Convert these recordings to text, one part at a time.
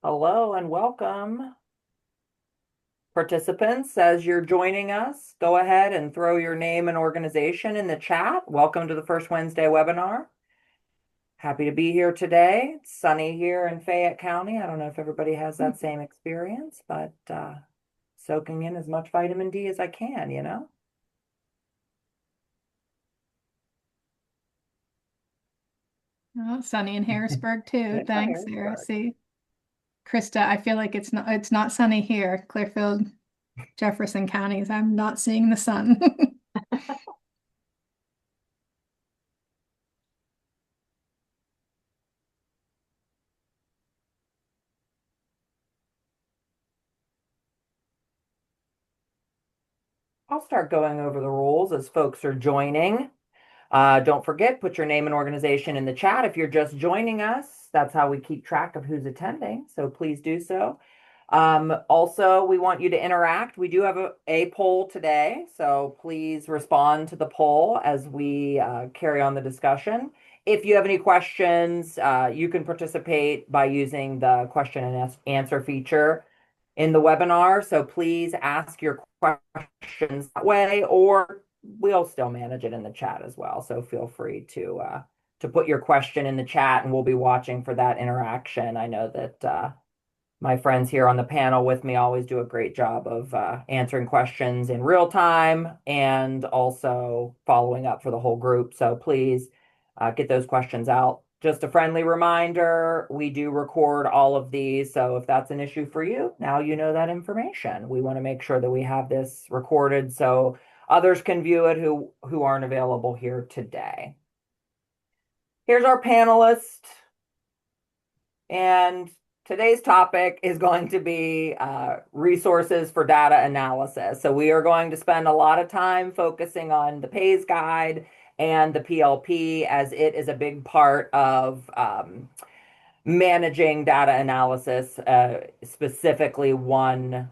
Hello and welcome. Participants, as you're joining us, go ahead and throw your name and organization in the chat. Welcome to the first Wednesday webinar. Happy to be here today. It's sunny here in Fayette County. I don't know if everybody has that same experience, but soaking in as much vitamin D as I can. Oh, sunny in Harrisburg too. Yeah, Thanks, Sarah. Harrisburg. See, Krista, I feel like it's not sunny here. Clearfield, Jefferson counties. I'm not seeing the sun. I'll start going over the rules as folks are joining. Don't forget, put your name and organization in the chat if you're just joining us. That's how we keep track of who's attending, so please do so. Also, we want you to interact. We do have a poll today, so please respond to the poll as we carry on the discussion. If you have any questions, you can participate by using the question and answer feature in the webinar. So please ask your questions that way, or we'll still manage it in the chat as well. So feel free to put your question in the chat, and we'll be watching for that interaction. I know that my friends here on the panel with me always do a great job of answering questions in real time and also following up for the whole group. So please get those questions out. Just a friendly reminder, we do record all of these. So if that's an issue for you, now you know that information. We want to make sure that we have this recorded so others can view it who aren't available here today. Here's our panelist. And today's topic is going to be resources for data analysis. So we are going to spend a lot of time focusing on the PAYS guide and the PLP, as it is a big part of managing data analysis, specifically one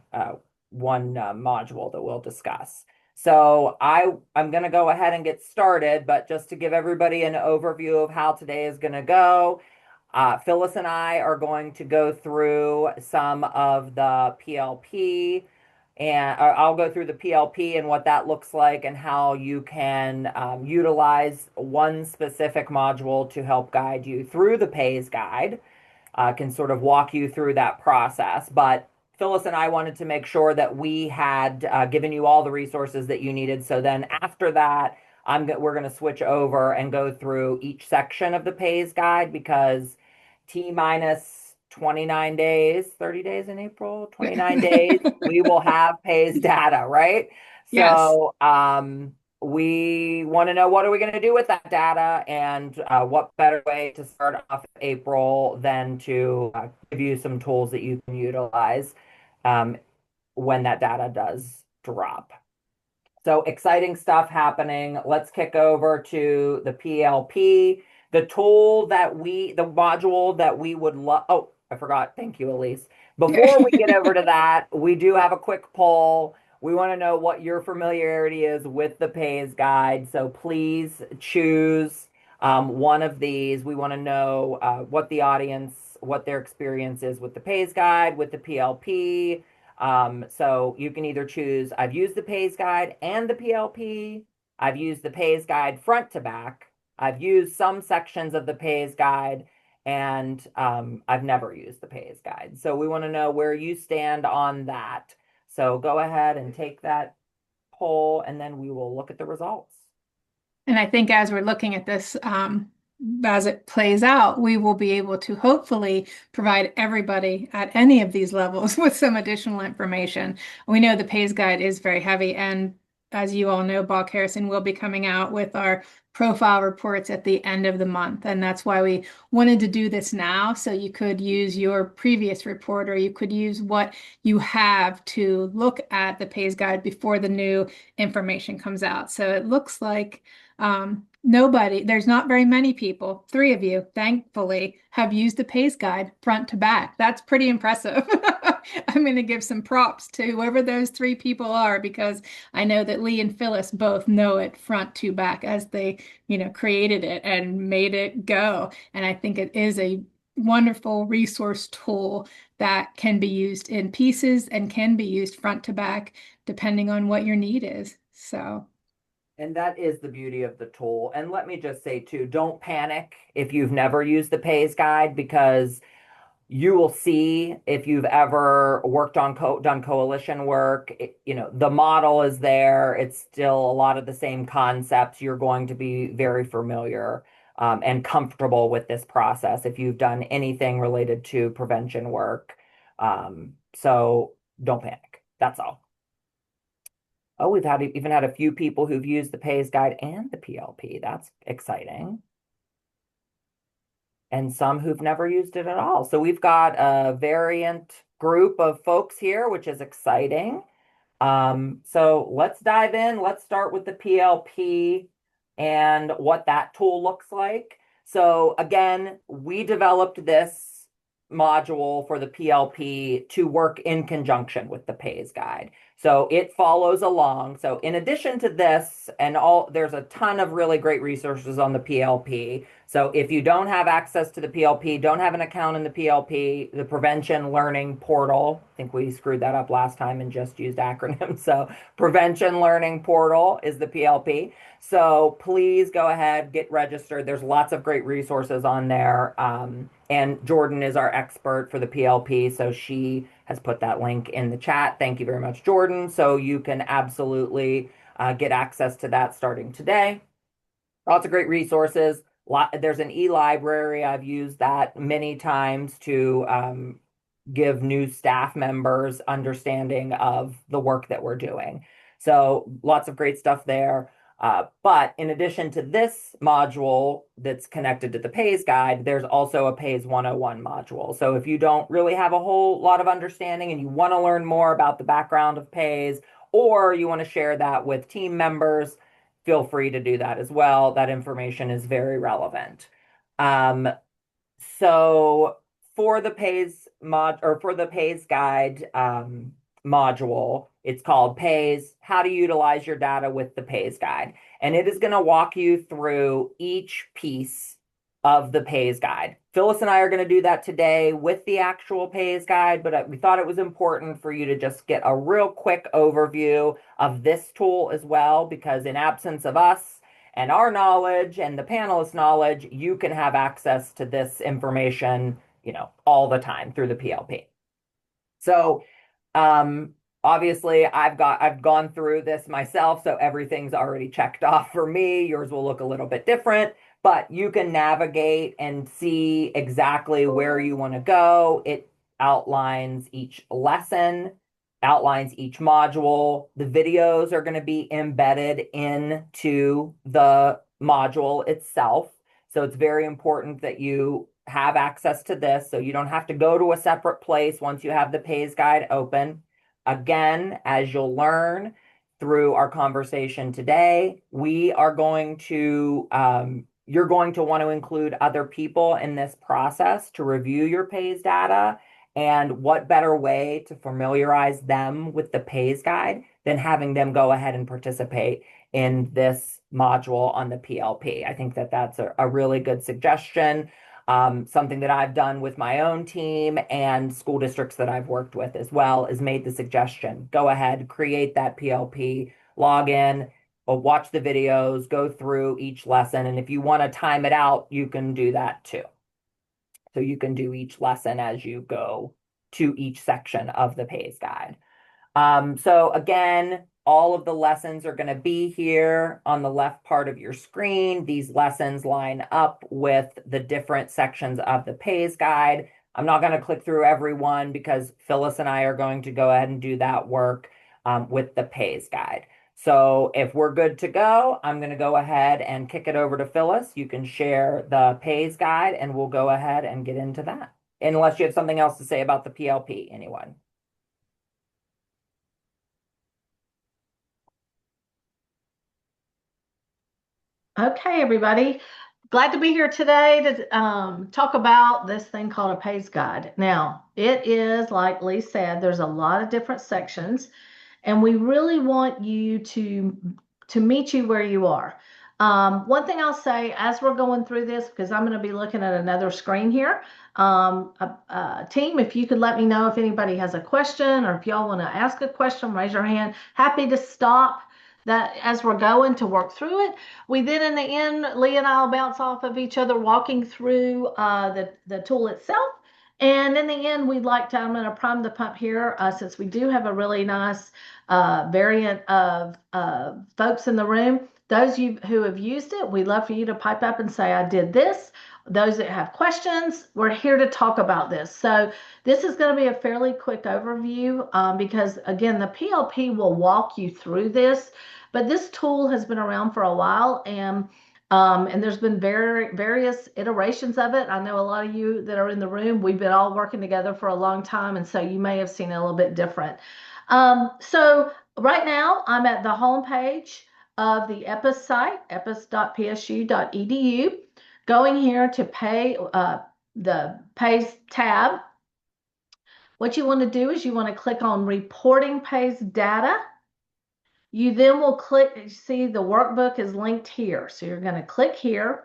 module that we'll discuss. So I'm going to go ahead and get started, but just to give everybody an overview of how today is going to go, Phyllis and I are going to go through some of the PLP, and I'll go through the PLP and what that looks like and how you can utilize one specific module to help guide you through the PAYS guide. Can sort of walk you through that process. But Phyllis and I wanted to make sure that we had given you all the resources that you needed. So then after that, we're going to switch over and go through each section of the PAYS guide, because T minus 29 days, 30 days in April, 29 days, we will have PAYS data, right? Yes. So we want to know, what are we going to do with that data, and what better way to start off April than to give you some tools that you can utilize um, when that data does drop. So exciting stuff happening. Let's kick over to the PLP, the module that we would love. Oh, I forgot. Thank you, Elise. Before we get over to that, we do have a quick poll. We want to know what your familiarity is with the PAYS guide. So please choose one of these. We want to know what their experience is with the PAYS guide, with the PLP. So you can either choose, I've used the PAYS guide and the PLP. I've used the PAYS guide front to back. I've used some sections of the PAYS guide, and I've never used the PAYS guide. So we want to know where you stand on that. So go ahead and take that poll, and then we will look at the results. And I think as we're looking at this, as it plays out, we will be able to hopefully provide everybody at any of these levels with some additional information. We know the PAYS guide is very heavy, and as you all know, Bob Harrison will be coming out with our profile reports at the end of the month. And that's why we wanted to do this now. So you could use your previous report, or you could use what you have to look at the PAYS guide before the new information comes out. So it looks like there's not very many people, three of you, thankfully, have used the PAYS guide front to back. That's pretty impressive. I'm going to give some props to whoever those three people are, because I know that Lee and Phyllis both know it front to back as they, created it and made it go. And I think it is a wonderful resource tool that can be used in pieces and can be used front to back, depending on what your need is. So, And that is the beauty of the tool. And let me just say too, don't panic if you've never used the Pays Guide, because you will see, if you've ever worked on done coalition work, the model is there. It's still a lot of the same concepts. You're going to be very familiar and comfortable with this process if you've done anything related to prevention work. So don't panic. That's all. Oh, we've even had a few people who've used the Pays Guide and the PLP. That's exciting. And some who've never used it at all. So we've got a variant group of folks here, which is exciting. So let's dive in. Let's start with the PLP and what that tool looks like. So again, we developed this module for the PLP to work in conjunction with the Pays Guide. So it follows along. So in addition to this and all, there's a ton of really great resources on the PLP. So if you don't have access to the PLP, don't have an account in the PLP, the Prevention Learning Portal, I think we screwed that up last time and just used acronyms. So Prevention Learning Portal is the PLP. So please go ahead, get registered. There's lots of great resources on there. And Jordan is our expert for the PLP, so she has put that link in the chat. Thank you very much, Jordan. So you can absolutely get access to that starting today. Lots of great resources. There's an e-library. I've used that many times to give new staff members understanding of the work that we're doing. So lots of great stuff there. But in addition to this module that's connected to the Pays Guide, there's also a Pays 101 module. So if you don't really have a whole lot of understanding and you want to learn more about the background of Pays, or you want to share that with team members, feel free to do that as well. That information is very relevant. Um, so for the Pays Guide module, it's called Pays, How to Utilize Your Data with the Pays Guide. And it is going to walk you through each piece of the Pays Guide. Phyllis and I are going to do that today with the actual Pays Guide, but we thought it was important for you to just get a real quick overview of this tool as well, because in absence of us and our knowledge and the panelists' knowledge, you can have access to this information, all the time through the PLP. So, obviously I've gone through this myself, so everything's already checked off for me. Yours will look a little bit different, but you can navigate and see exactly where you want to go. It outlines each lesson, outlines each module. The videos are going to be embedded into the module itself. So it's very important that you have access to this, so you don't have to go to a separate place once you have the Pays Guide open. Again, as you'll learn through our conversation today, we are going to, you're going to want to include other people in this process to review your Pays data. And what better way to familiarize them with the Pays Guide than having them go ahead and participate in this module on the PLP? I think that that's a really good suggestion. Something that I've done with my own team and school districts that I've worked with as well is made the suggestion. Go ahead, create that PLP, log in, or watch the videos, go through each lesson. And if you want to time it out, you can do that too. So you can do each lesson as you go to each section of the Pays Guide. So again, all of the lessons are going to be here on the left part of your screen. These lessons line up with the different sections of the Pays Guide. I'm not going to click through every one because Phyllis and I are going to go ahead and do that work with the Pays Guide. So if we're good to go, I'm going to go ahead and kick it over to Phyllis. You can share the Pays Guide and we'll go ahead and get into that. Unless you have something else to say about the PLP, anyone? Okay, everybody. Glad to be here today to talk about this thing called a Pays Guide. Now, it is, like Lee said, there's a lot of different sections, and we really want you to meet you where you are. One thing I'll say as we're going through this, because I'm going to be looking at another screen here, team, if you could let me know if anybody has a question or if y'all want to ask a question, raise your hand. Happy to stop that as we're going to work through it. We then in the end, Lee and I will bounce off of each other walking through the tool itself. And in the end, I'm going to prime the pump here since we do have a really nice variant of folks in the room. Those you who have used it, we'd love for you to pipe up and say, I did this. Those that have questions, we're here to talk about this. So this is going to be a fairly quick overview because, again, the PLP will walk you through this, but this tool has been around for a while, and there's been various iterations of it. I know a lot of you that are in the room, we've been all working together for a long time, and so you may have seen it a little bit different. So right now, I'm at the home page of the EPIS site, epis.psu.edu. Going here to the PAYS tab. What you want to do is you want to click on Reporting PAYS Data. You then will click, see the workbook is linked here. So you're going to click here.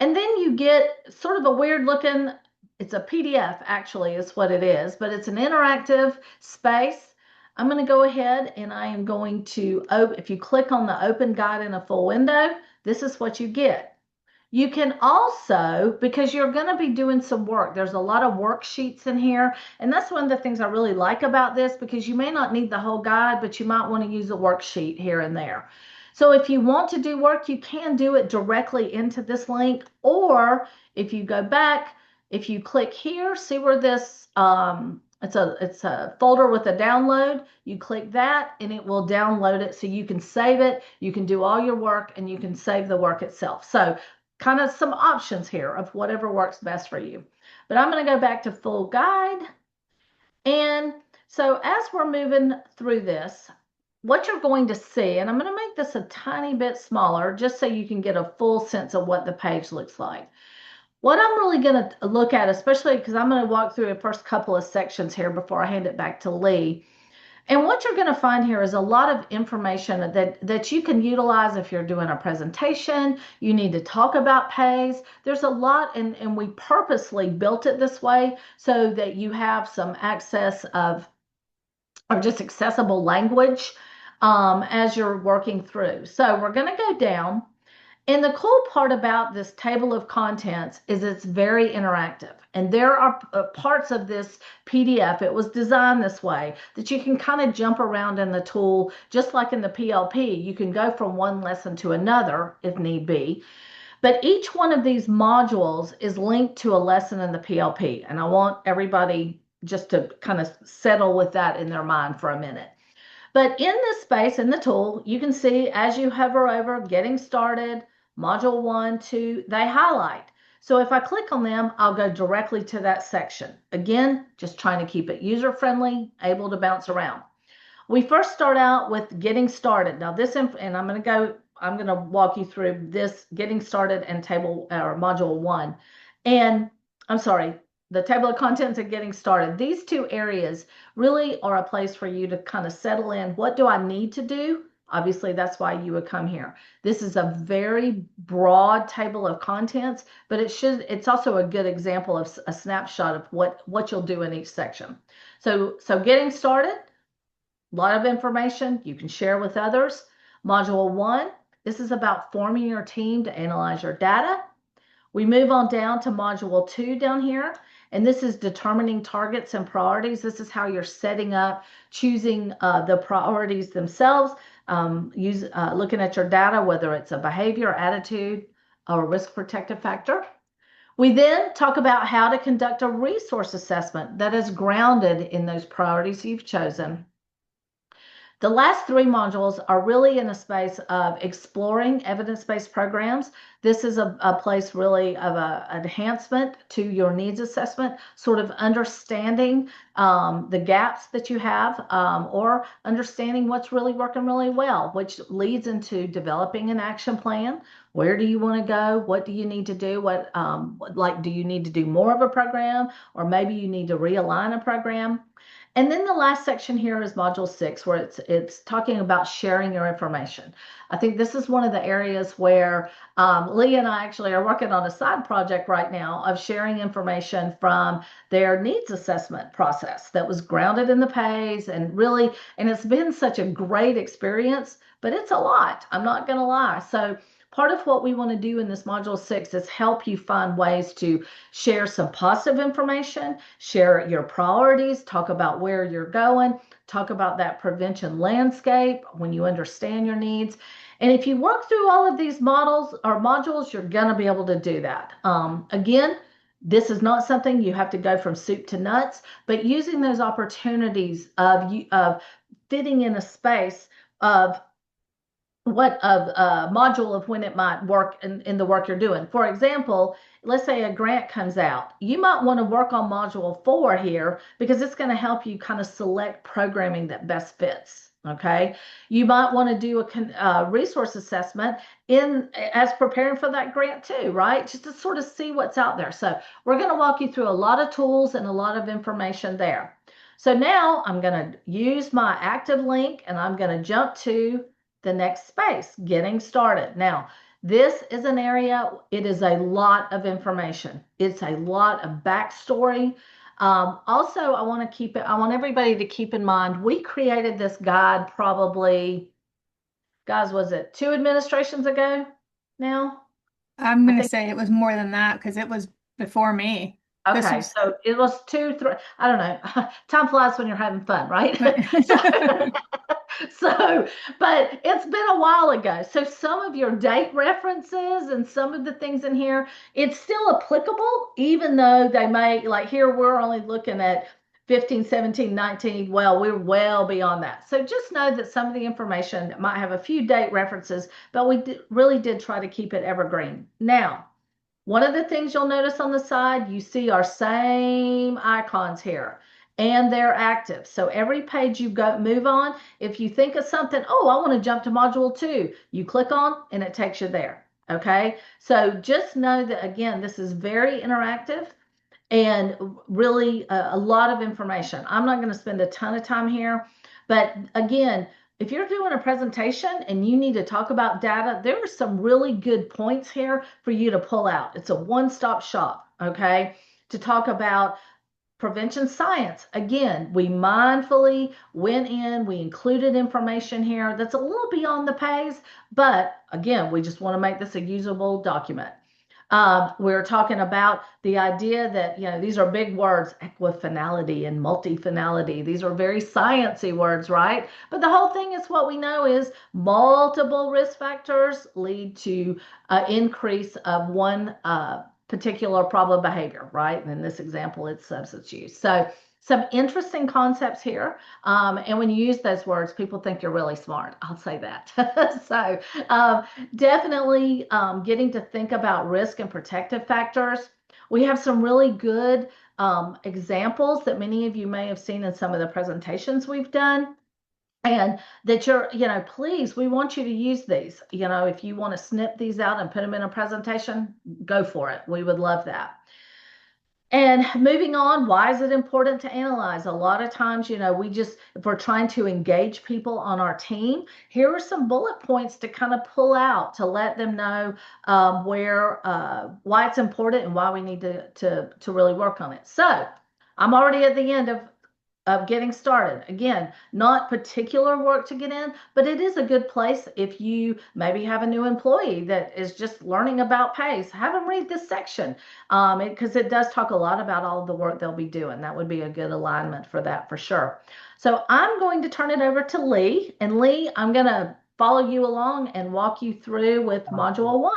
And then you get sort of a weird looking, it's a PDF actually is what it is, but it's an interactive space. I'm going to go ahead and I am going to, if you click on the open guide in a full window, this is what you get. You can also, because you're going to be doing some work, there's a lot of worksheets in here. And that's one of the things I really like about this, because you may not need the whole guide, but you might want to use a worksheet here and there. So if you want to do work, you can do it directly into this link. Or if you go back, if you click here, see where this, it's a folder with a download. You click that and it will download it so you can save it. You can do all your work and you can save the work itself. So kind of some options here of whatever works best for you. But I'm going to go back to full guide. And so as we're moving through this, what you're going to see, and I'm going to make this a tiny bit smaller just so you can get a full sense of what the page looks like. What I'm really going to look at, especially because I'm going to walk through the first couple of sections here before I hand it back to Lee. And what you're going to find here is a lot of information that you can utilize if you're doing a presentation, you need to talk about PAYS. There's a lot, and we purposely built it this way so that you have some access of, or just accessible language as you're working through. So we're going to go down. And the cool part about this table of contents is it's very interactive. And there are parts of this PDF, it was designed this way, that you can kind of jump around in the tool, just like in the PLP. You can go from one lesson to another if need be. But each one of these modules is linked to a lesson in the PLP. And I want everybody just to kind of settle with that in their mind for a minute. But in this space, in the tool, you can see as you hover over Getting Started, Module 1, 2, they highlight. So if I click on them, I'll go directly to that section. Again, just trying to keep it user-friendly, able to bounce around. We first start out with Getting Started. Now this, and I'm going to walk you through this Getting Started and table or Module 1. And I'm sorry, the table of contents and Getting Started. These two areas really are a place for you to kind of settle in. What do I need to do? Obviously, that's why you would come here. This is a very broad table of contents, but it's also a good example of a snapshot of what you'll do in each section. So Getting Started, a lot of information you can share with others. Module 1, this is about forming your team to analyze your data. We move on down to Module 2 down here, and this is determining targets and priorities. This is how you're setting up, choosing the priorities themselves, looking at your data, whether it's a behavior, attitude, or a risk protective factor. We then talk about how to conduct a resource assessment that is grounded in those priorities you've chosen. The last three modules are really in a space of exploring evidence-based programs. This is a place really of an enhancement to your needs assessment, sort of understanding the gaps that you have or understanding what's really working really well, which leads into developing an action plan. Where do you want to go? What do you need to do? Do you need to do more of a program, or maybe you need to realign a program? And then the last section here is Module 6, where it's talking about sharing your information. I think this is one of the areas where Lee and I actually are working on a side project right now of sharing information from their needs assessment process that was grounded in the pays and really, and it's been such a great experience, but it's a lot. I'm not going to lie. So part of what we want to do in this module 6 is help you find ways to share some positive information, share your priorities, talk about where you're going, talk about that prevention landscape when you understand your needs. And if you work through all of these models or modules, you're going to be able to do that. Again, this is not something you have to go from soup to nuts, but using those opportunities of fitting in a space of what a module of when it might work in the work you're doing. For example, let's say a grant comes out. You might want to work on module 4 here because it's going to help you kind of select programming that best fits. Okay. You might want to do a resource assessment in as preparing for that grant too, right? Just to sort of see what's out there. So we're going to walk you through a lot of tools and a lot of information there. So now I'm going to use my active link and I'm going to jump to the next space, getting started. Now, this is an area, it is a lot of information. It's a lot of backstory. Also, I want everybody to keep in mind, we created this guide probably, guys, was it 2 administrations ago now? I'm I going to think, say it was more than that because it was before me. This okay, was so it was 2, 3, I don't know. Time flies when you're having fun, right? So, so, but it's been a while ago. So some of your date references and some of the things in here, it's still applicable, even though they may, like here, we're only looking at 15, 17, 19. Well, we're well beyond that. So just know that some of the information might have a few date references, but really did try to keep it evergreen. Now, one of the things you'll notice on the side, you see our same icons here and they're active. So every page you go move on, if you think of something, oh, I want to jump to module 2, you click on and it takes you there. Okay. So just know that again, this is very interactive and really a lot of information. I'm not going to spend a ton of time here, but again, if you're doing a presentation and you need to talk about data, there are some really good points here for you to pull out. It's a one-stop shop, okay, to talk about prevention science. Again, we mindfully went in, we included information here that's a little beyond the pays, but again, we just want to make this a usable document. We're talking about the idea that, these are big words, equifinality and multifinality. These are very sciencey words, right? But the whole thing is what we know is multiple risk factors lead to an increase of one particular problem behavior, right? And in this example, it's substance use. So some interesting concepts here. And when you use those words, people think you're really smart. I'll say that. So definitely getting to think about risk and protective factors. We have some really good examples that many of you may have seen in some of the presentations we've done. And that please, we want you to use these. If you want to snip these out and put them in a presentation, go for it. We would love that. And moving on, why is it important to analyze? A lot of times, if we're trying to engage people on our team, here are some bullet points to kind of pull out to let them know why it's important and why we need to really work on it. So I'm already at the end of getting started. Again, not particular work to get in, but it is a good place if you maybe have a new employee that is just learning about PACE. Have them read this section because it does talk a lot about all of the work they'll be doing. That would be a good alignment for that for sure. So I'm going to turn it over to Lee. And Lee, I'm going to follow you along and walk you through with Module 1.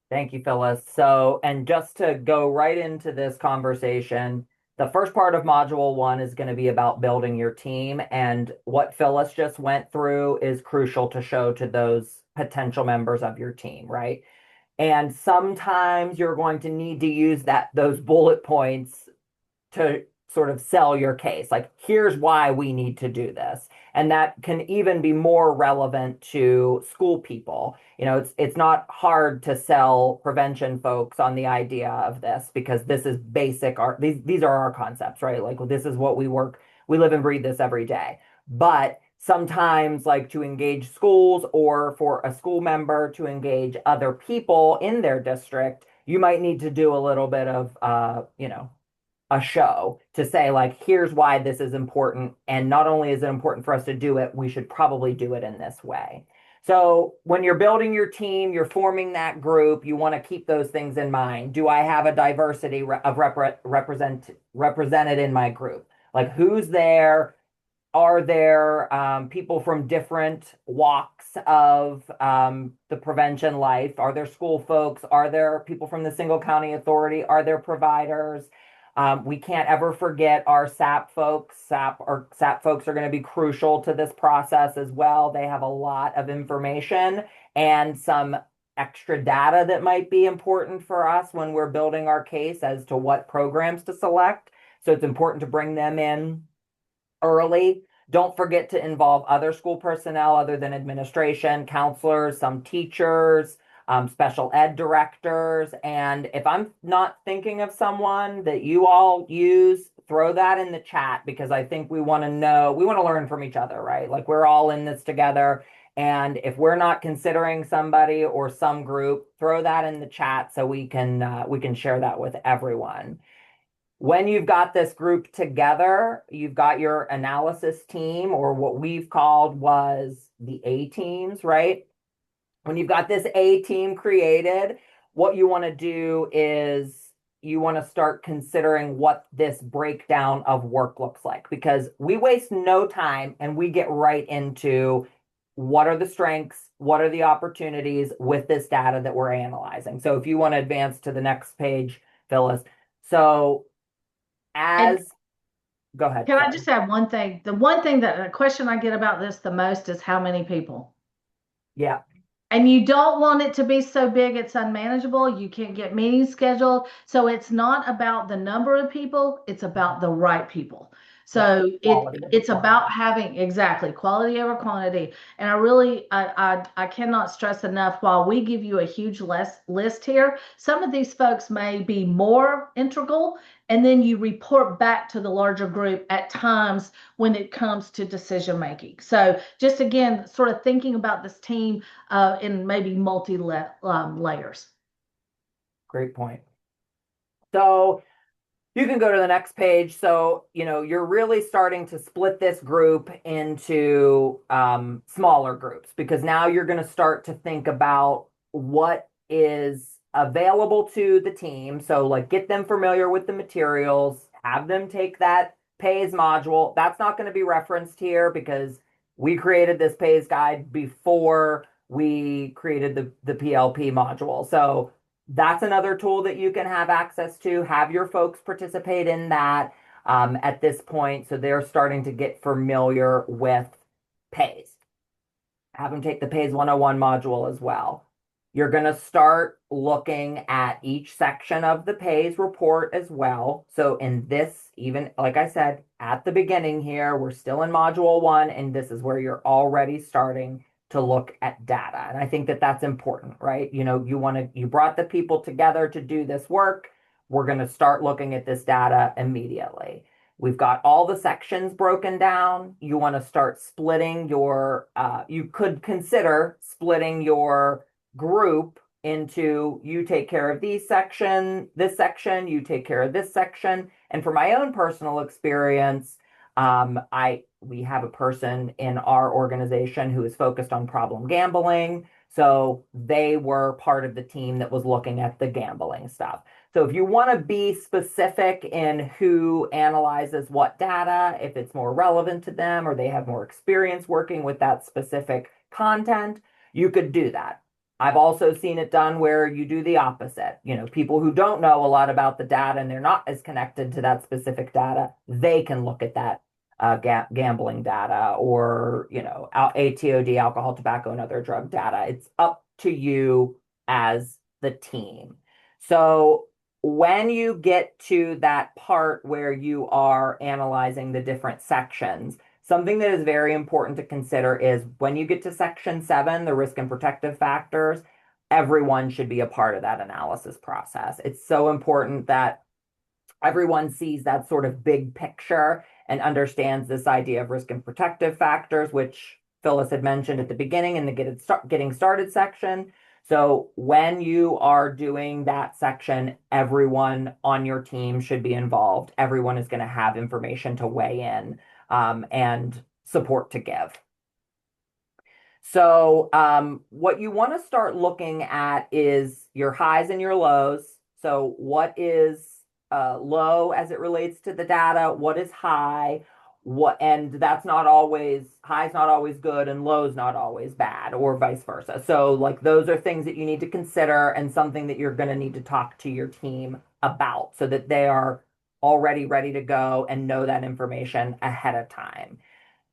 Thank you, Phyllis. So, and just to go right into this conversation, the first part of Module 1 is going to be about building your team. And what Phyllis just went through is crucial to show to those potential members of your team, right? And sometimes you're going to need to use those bullet points to sort of sell your case. Like, here's why we need to do this. And that can even be more relevant to school people. It's not hard to sell prevention folks on the idea of this because this is basic these are our concepts, right? Like, this is what we live and breathe this every day. But sometimes like to engage schools or for a school member to engage other people in their district, you might need to do a little bit of, a show to say, like, here's why this is important. And not only is it important for us to do it, we should probably do it in this way. So when you're building your team, you're forming that group, you want to keep those things in mind. Do I have a diversity of represented in my group? Like, who's there? Are there people from different walks of the prevention life? Are there school folks? Are there people from the single county authority? Are there providers? We can't ever forget our SAP folks. SAP folks are going to be crucial to this process as well. They have a lot of information and some extra data that might be important for us when we're building our case as to what programs to select. So it's important to bring them in early. Don't forget to involve other school personnel other than administration, counselors, some teachers, special ed directors. And if I'm not thinking of someone that you all use, throw that in the chat because I think we want to know, we want to learn from each other, right? Like we're all in this together. And if we're not considering somebody or some group, throw that in the chat so we can share that with everyone. When you've got this group together, you've got your analysis team, or what we've called was the A teams, right? When you've got this A team created, what you want to do is you want to start considering what this breakdown of work looks like because we waste no time and we get right into what are the strengths, what are the opportunities with this data that we're analyzing. So if you want to advance to the next page, Phyllis. So And as go ahead, can I sorry. just add one thing? The one thing that the question I get about this the most is how many people? Yeah, And you don't want it to be so big it's unmanageable. You can't get meetings scheduled. So it's not about the number of people, it's about the right people. yeah. So Quality over it's about quantity. having exactly quality over quantity. And I cannot stress enough while we give you a huge list here, some of these folks may be more integral, and then you report back to the larger group at times when it comes to decision making. So just again, sort of thinking about this team in maybe multi layers. Great point. So you can go to the next page. So, you're really starting to split this group into smaller groups because now you're going to start to think about what is available to the team. So, like, get them familiar with the materials, have them take that PAYS module. That's not going to be referenced here because we created this PAYS guide before we created the PLP module. So, that's another tool that you can have access to. Have your folks participate in that at this point. So they're starting to get familiar with PAYS. Have them take the PAYS 101 module as well. You're going to start looking at each section of the PAYS report as well. So in this, even like I said, at the beginning here, we're still in module 1, and this is where you're already starting to look at data. And I think that that's important, right? You brought the people together to do this work. We're going to start looking at this data immediately. We've got all the sections broken down. You want to start splitting you could consider splitting your group into you take care of this section, you take care of this section. And for my own personal experience, we have a person in our organization who is focused on problem gambling. So they were part of the team that was looking at the gambling stuff. So if you want to be specific in who analyzes what data, if it's more relevant to them or they have more experience working with that specific content, you could do that. I've also seen it done where you do the opposite. People who don't know a lot about the data and they're not as connected to that specific data, they can look at that gambling data or, ATOD, alcohol, tobacco, and other drug data. It's up to you as the team. So when you get to that part where you are analyzing the different sections, something that is very important to consider is when you get to section 7, the risk and protective factors, everyone should be a part of that analysis process. It's so important that everyone sees that sort of big picture and understands this idea of risk and protective factors, which Phyllis had mentioned at the beginning in the getting started section. So when you are doing that section, everyone on your team should be involved. Everyone is going to have information to weigh in and support to give. So what you want to start looking at is your highs and your lows. So what is low as it relates to the data? What is high? And that's not always, high's not always good and low's not always bad, or vice versa. So like those are things that you need to consider and something that you're going to need to talk to your team about so that they are already ready to go and know that information ahead of time.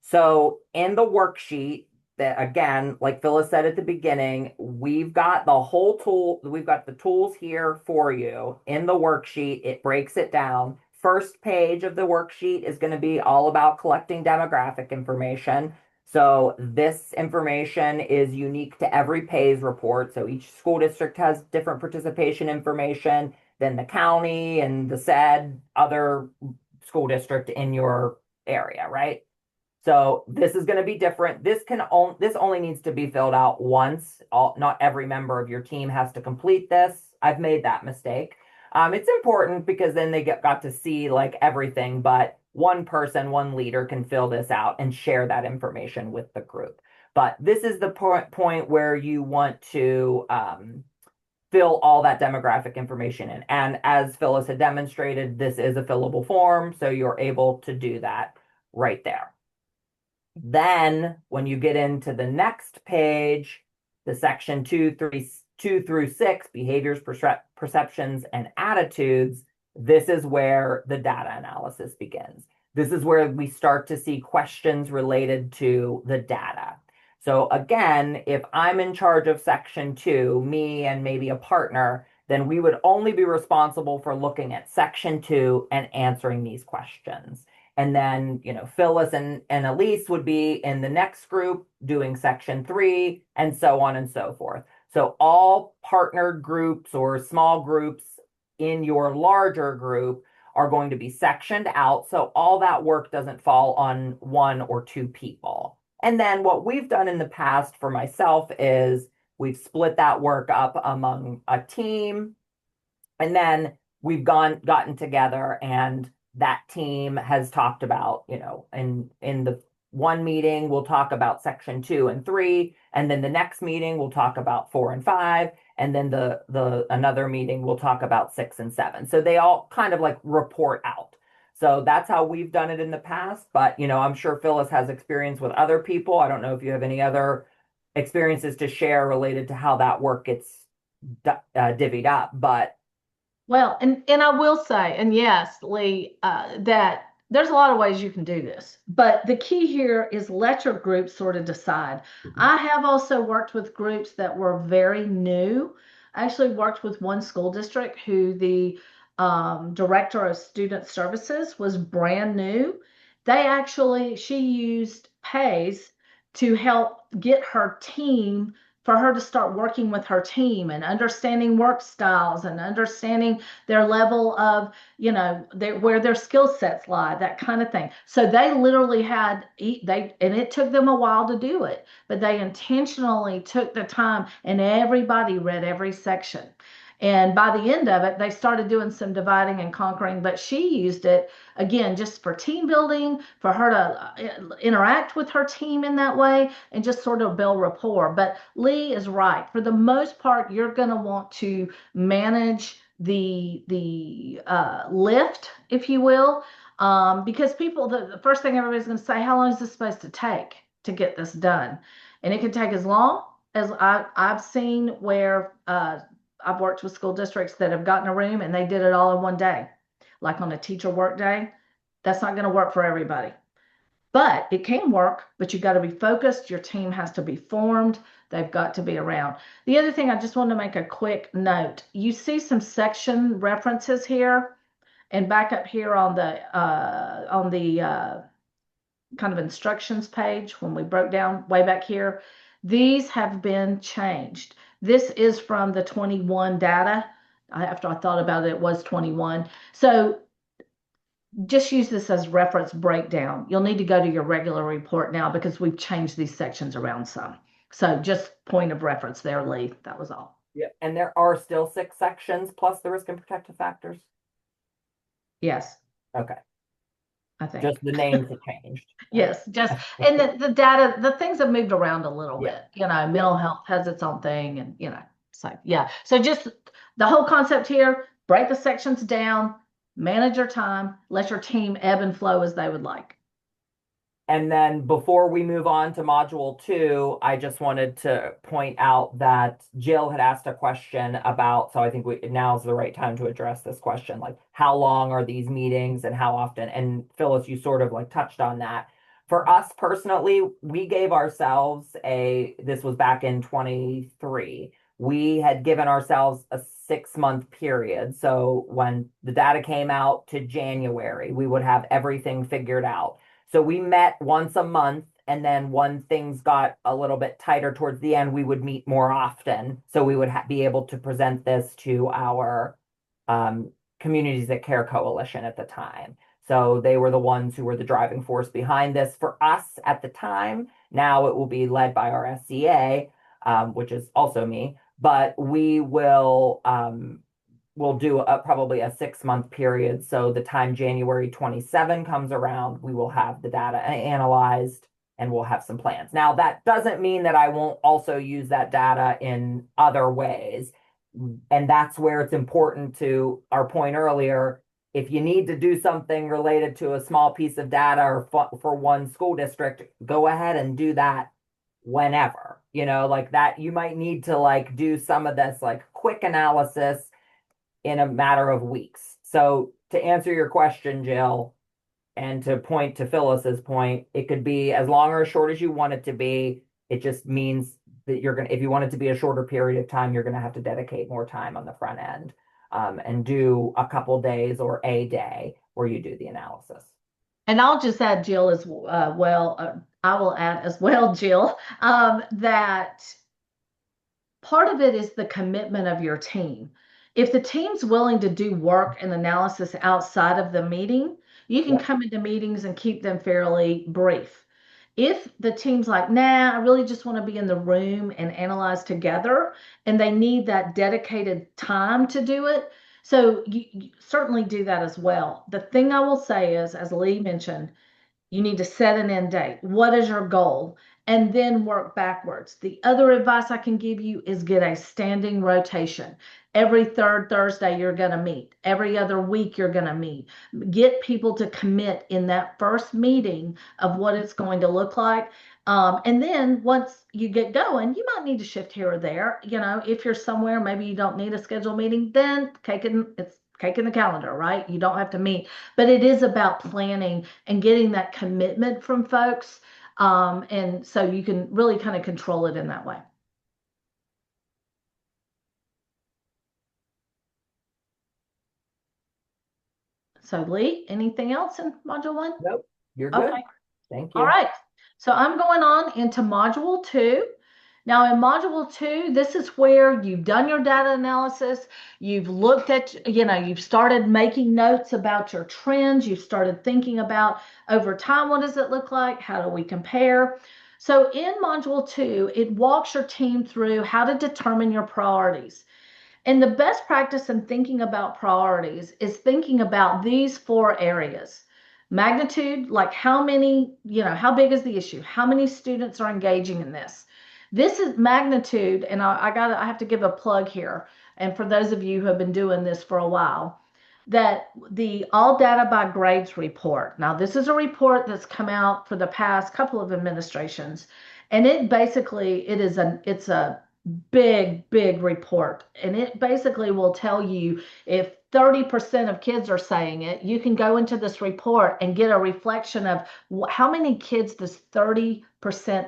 So in the worksheet, that again, like Phyllis said at the beginning, we've got the tools here for you in the worksheet. It breaks it down. First page of the worksheet is going to be all about collecting demographic information. So this information is unique to every PAYS report. So each school district has different participation information than the county and the said other school district in your area, right? So this is going to be different. This only needs to be filled out once. Not every member of your team has to complete this. I've made that mistake. It's important because then they got to see like everything, but one person, one leader can fill this out and share that information with the group. But this is the point where you want to fill all that demographic information in. And as Phyllis had demonstrated, this is a fillable form, so you're able to do that right there. Then when you get into the next page, the section 2 through 6, behaviors, perceptions, and attitudes, this is where the data analysis begins. This is where we start to see questions related to the data. So again, if I'm in charge of section 2, me and maybe a partner, then we would only be responsible for looking at section 2 and answering these questions. And then, Phyllis and Elise would be in the next group doing section 3 and so on and so forth. So all partnered groups or small groups in your larger group are going to be sectioned out. So all that work doesn't fall on one or two people. And then what we've done in the past for myself is we've split that work up among a team. And then we've gotten together and that team has talked about, in the one meeting, we'll talk about section 2 and 3, and then the next meeting we'll talk about 4 and 5, and then the another meeting we'll talk about 6 and 7. So they all kind of like report out. So that's how we've done it in the past. But I'm sure Phyllis has experience with other people. I don't know if you have any other experiences to share related to how that work gets divvied up, but Well, and I will say, and yes, Lee, that there's a lot of ways you can do this, but the key here is let your group sort of decide. I have also worked with groups that were very new. I actually worked with one school district who the director of student services was brand new. She used PAYS to help get her team, for her to start working with her team and understanding work styles and understanding their level of, where their skill sets lie, that kind of thing. So they literally and it took them a while to do it, but they intentionally took the time and everybody read every section. And by the end of it, they started doing some dividing and conquering, but she used it again just for team building, for her to interact with her team in that way and just sort of build rapport. But Lee is right. For the most part, you're going to want to manage the lift, if you will, because the first thing everybody's going to say, how long is this supposed to take to get this done? And it can take as long as I've seen where I've worked with school districts that have gotten a room and they did it all in one day, like on a teacher work day. That's not going to work for everybody, but it can work. But you've got to be focused. Your team has to be formed. They've got to be around. The other thing, I just want to make a quick note. You see some section references here and back up here on the kind of instructions page when we broke down way back here. These have been changed. This is from the 21 data. After I thought about it, it was 21. So just use this as reference breakdown. You'll need to go to your regular report now because we've changed these sections around some. So just point of reference there, Lee. That was all. Yeah, and there are still 6 sections plus the risk and protective factors. Yes, Okay, I just think. the names have changed. Yes, just and the data, the things have moved around a little Yeah, bit. You know, yeah. mental health has its own thing, and so yeah. So just the whole concept here: break the sections down, manage your time, let your team ebb and flow as they would like. And then before we move on to module 2, I just wanted to point out that Jill had asked a question about, so I think now's the right time to address this question, like how long are these meetings and how often? And Phyllis, you sort of like touched on that. For us personally, we gave ourselves this was back in 23. We had given ourselves a 6-month period. So when the data came out to January, we would have everything figured out. So we met once a month, and then when things got a little bit tighter towards the end, we would meet more often. So we would be able to present this to our um, Communities That Care Coalition at the time. So they were the ones who were the driving force behind this for us at the time. Now it will be led by our SCA, which is also me, but we'll do probably a 6-month period. So the time January 27 comes around, we will have the data analyzed and we'll have some plans. Now, that doesn't mean that I won't also use that data in other ways. And that's where it's important to our point earlier. If you need to do something related to a small piece of data or for one school district, go ahead and do that whenever. Like that, you might need to like do some of this like quick analysis in a matter of weeks. So to answer your question, Jill, and to point to Phyllis's point, it could be as long or as short as you want it to be. It just means that if you want it to be a shorter period of time, you're going to have to dedicate more time on the front end, and do a couple days or a day where you do the analysis. And I'll just add, Jill, as well. I will add as well, Jill, that part of it is the commitment of your team. If the team's willing to do work and analysis outside of the meeting, you can Yeah. come into meetings and keep them fairly brief. If the team's like, nah, I really just want to be in the room and analyze together, and they need that dedicated time to do it, so you certainly do that as well. The thing I will say is, as Lee mentioned, you need to set an end date. What is your goal? And then work backwards. The other advice I can give you is get a standing rotation. Every third Thursday, you're going to meet. Every other week, you're going to meet. Get people to commit in that first meeting of what it's going to look like. And then once you get going, you might need to shift here or there. If you're somewhere, maybe you don't need a scheduled meeting, then it's cake in the calendar, right? You don't have to meet, but it is about planning and getting that commitment from folks. And so you can really kind of control it in that way. So Lee, anything else in module 1? Nope, you're good. Okay. Thank All you. right. So I'm going on into module 2. Now in module 2, this is where you've done your data analysis. You've looked at, you've started making notes about your trends. You've started thinking about over time, what does it look like? How do we compare? So in module 2, it walks your team through how to determine your priorities. And the best practice in thinking about priorities is thinking about these 4 areas. Magnitude, like how many, how big is the issue? How many students are engaging in this? This is magnitude, and I have to give a plug here. And for those of you who have been doing this for a while, that the all data by grades report. Now, this is a report that's come out for the past couple of administrations, and it's a big report. And it basically will tell you if 30% of kids are saying it, you can go into this report and get a reflection of how many kids does 30%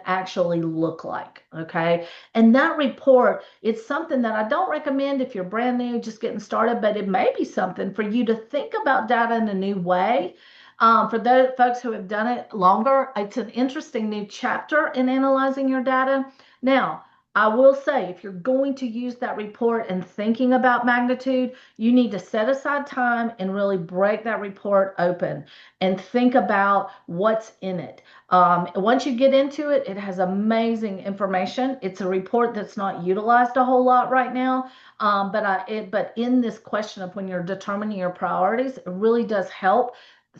actually look like. Okay. And that report, it's something that I don't recommend if you're brand new, just getting started, but it may be something for you to think about data in a new way. For those folks who have done it longer, it's an interesting new chapter in analyzing your data. Now, I will say, if you're going to use that report and thinking about magnitude, you need to set aside time and really break that report open and think about what's in it. Once you get into it, it has amazing information. It's a report that's not utilized a whole lot right now. But in this question of when you're determining your priorities, it really does help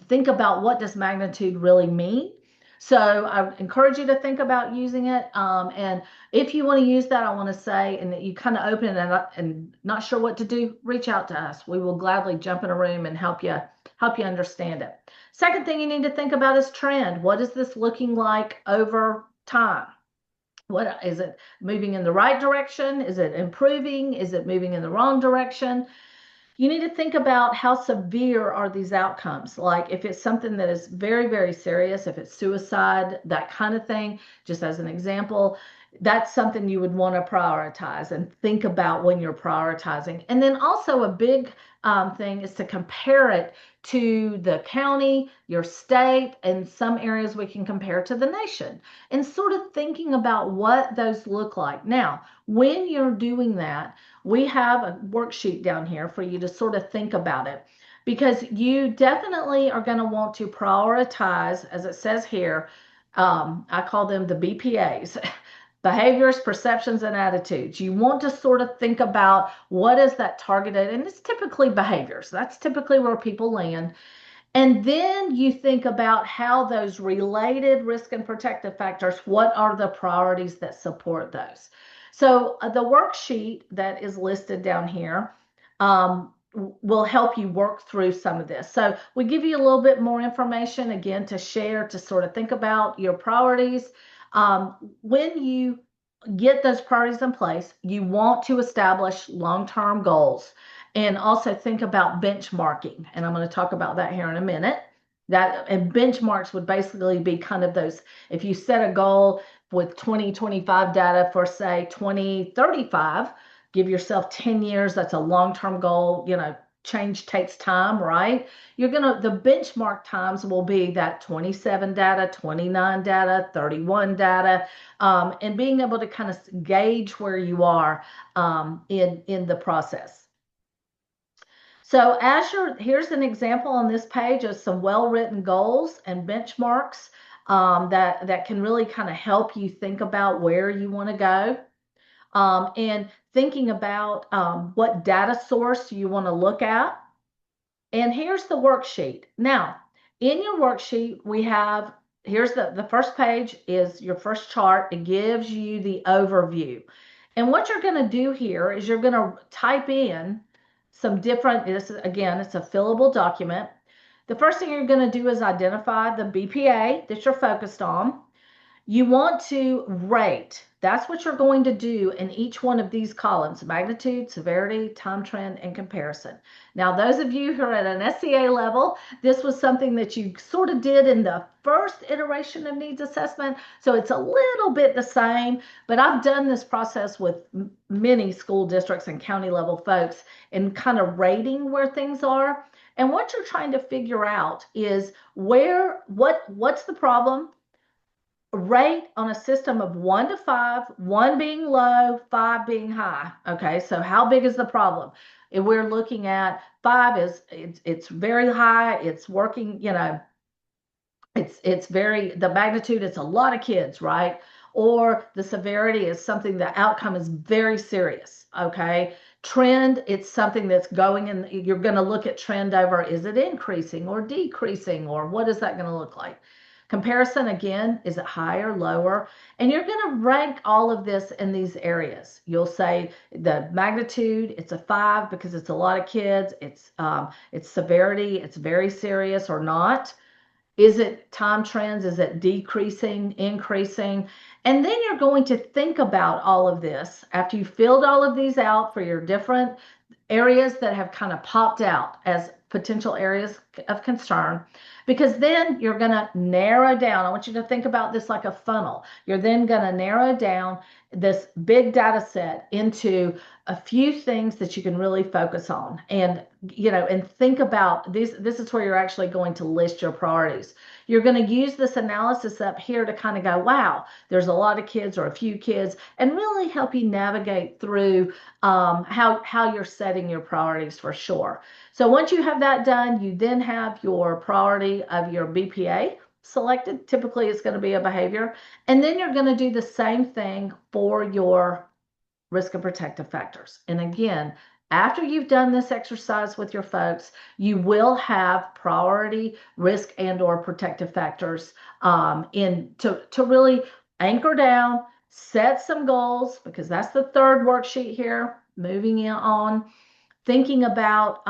think about what does magnitude really mean. So I encourage you to think about using it. And if you want to use that, I want to say, and you kind of open it and not sure what to do, reach out to us. We will gladly jump in a room and help you understand it. Second thing you need to think about is trend. What is this looking like over time? What is it moving in the right direction? Is it improving? Is it moving in the wrong direction? You need to think about how severe are these outcomes. Like if it's something that is very, very serious, if it's suicide, that kind of thing, just as an example, that's something you would want to prioritize and think about when you're prioritizing. And then also a big thing is to compare it to the county, your state, and some areas we can compare to the nation, and sort of thinking about what those look like. Now, when you're doing that, we have a worksheet down here for you to sort of think about it, because you definitely are going to want to prioritize, as it says here. I call them the BPAs. Behaviors, perceptions, and attitudes. You want to sort of think about what is that targeted, and it's typically behaviors. That's typically where people land. And then you think about how those related risk and protective factors, what are the priorities that support those? So the worksheet that is listed down here will help you work through some of this. So we give you a little bit more information, again, to share, to sort of think about your priorities. When you get those priorities in place, you want to establish long-term goals and also think about benchmarking. And I'm going to talk about that here in a minute. That and benchmarks would basically be kind of those, if you set a goal with 2025 data for say 2035, give yourself 10 years. That's a long-term goal. Change takes time, right? The benchmark times will be that 27 data, 29 data, 31 data, and being able to kind of gauge where you are in the process. So here's an example on this page of some well-written goals and benchmarks that can really kind of help you think about where you want to go, and thinking about what data source you want to look at. And here's the worksheet. Now, in your worksheet, here's the first page is your first chart. It gives you the overview. And what you're going to do here is you're going to type in some different, again, it's a fillable document. The first thing you're going to do is identify the BPA that you're focused on. You want to rate. That's what you're going to do in each one of these columns: magnitude, severity, time trend, and comparison. Now, those of you who are at an SCA level, this was something that you sort of did in the first iteration of needs assessment. So it's a little bit the same, but I've done this process with many school districts and county level folks and kind of rating where things are. And what you're trying to figure out is what's the problem? Rate on a system of 1 to 5, 1 being low, 5 being high. Okay, so how big is the problem? If we're looking at 5 it's very high, it's working, it's the magnitude, it's a lot of kids, right? Or the severity is something, the outcome is very serious. Okay, trend, it's something that's going in, you're going to look at trend over, is it increasing or decreasing, or what is that going to look like? Comparison, again, is it higher, lower? And you're going to rank all of this in these areas. You'll say the magnitude, it's a 5 because it's a lot of kids. It's severity, it's very serious or not. Is it time trends? Is it decreasing, increasing? And then you're going to think about all of this after you filled all of these out for your different areas that have kind of popped out as potential areas of concern, because then you're going to narrow down. I want you to think about this like a funnel. You're then going to narrow down this big data set into a few things that you can really focus on, and and think about this is where you're actually going to list your priorities. You're going to use this analysis up here to kind of go, wow, there's a lot of kids or a few kids, and really help you navigate through how you're setting your priorities for sure. So once you have that done, you then have your priority of your BPA selected. Typically, it's going to be a behavior. And then you're going to do the same thing for your risk and protective factors. And again, after you've done this exercise with your folks, you will have priority, risk, and or protective factors to really anchor down, set some goals, because that's the third worksheet here, moving in on thinking about